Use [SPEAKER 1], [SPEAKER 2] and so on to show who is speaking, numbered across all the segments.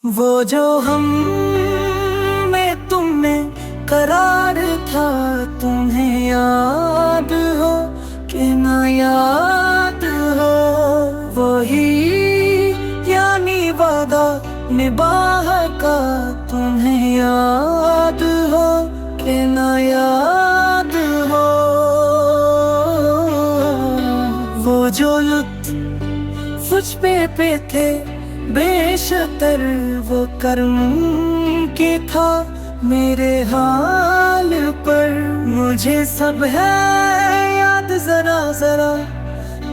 [SPEAKER 1] वो जो हम में तुम में करार था, तुम्हें याद हो कि ना याद हो। वही यानी वादा निभाह का, तुम्हें याद हो कि ना याद हो। वो जो लुत्फ मुझ पे थे बेशतर, वो कर्म के था मेरे हाल पर। मुझे सब है याद जरा जरा,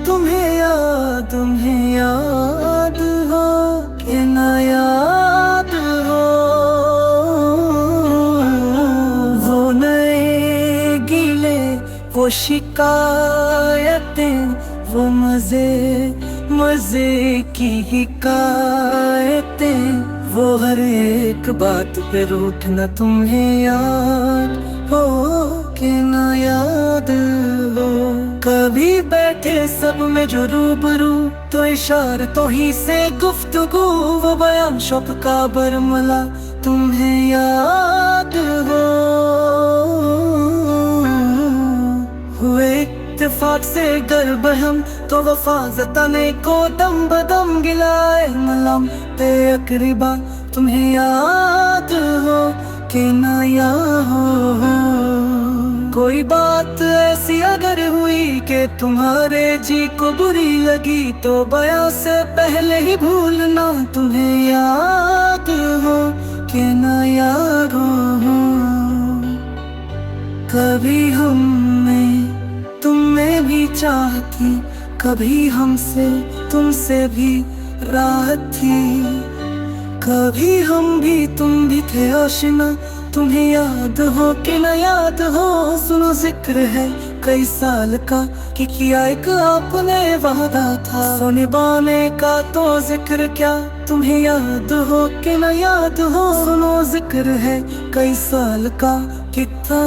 [SPEAKER 1] तुम्हें याद हो कि ना याद हो। वो नए गिले, वो शिकायतें, वो मजे की हिकायतें, वो हर एक बात पे रूठना, तुम्हें याद हो कि ना याद हो। कभी बैठे सब में जो रूबरू, तो इशारतों ही से गुफ्तगू, वो बयान शब का बरमला, तुम्हें याद हो। हुए इत्तेफाक से गर बहम, तो वफा जताने को दम बदम गिलाए मलम पे अकरीबा, तुम्हें याद हो कि ना याद हो। कोई बात ऐसी अगर हुई कि तुम्हारे जी को बुरी लगी, तो बयां से पहले ही भूलना, तुम्हें याद हो कि ना याद हो। कभी हमें तुमने भी चाहती, कभी हमसे तुमसे भी राहत थी। कभी हम भी तुम भी थे आशिना, तुम्हें याद हो कि ना याद हो। सुनो जिक्र है कई साल का, कि किया एक आपने वादा था, सो निभाने का तो जिक्र क्या, तुम्हें याद हो कि ना याद हो। सुनो जिक्र है कई साल का, कितना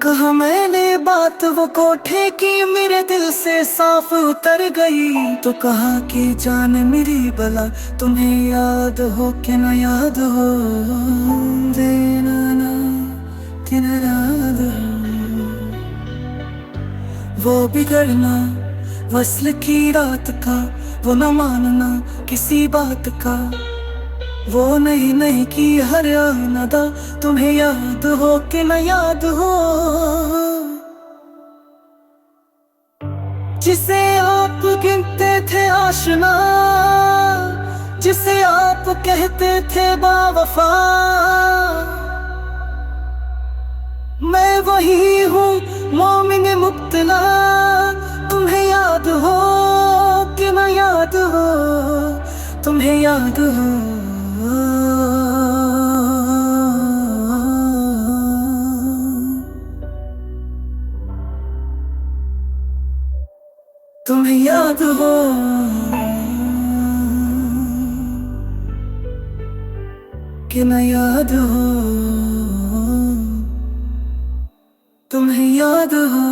[SPEAKER 1] कहा मैंने बात वो कोठे की, मेरे दिल से साफ उतर गई। तो कहा कि जान मेरी भला, तुम्हें याद हो कि ना याद हो। देना ना कि ना याद हो। वो बिगड़ना वस्ल की रात का, वो न मानना किसी बात का, वो नहीं की हर आनदा, तुम्हें याद हो कि ना याद हो। जिसे आप गिनते थे आशना, जिसे आप कहते थे बावफा, मैं वही हूँ मोमिन मुब्तला, तुम्हें याद हो कि ना याद हो। तुम्हें याद हो, तुम्हें याद हो कि ना याद हो। तुम्हें याद हो।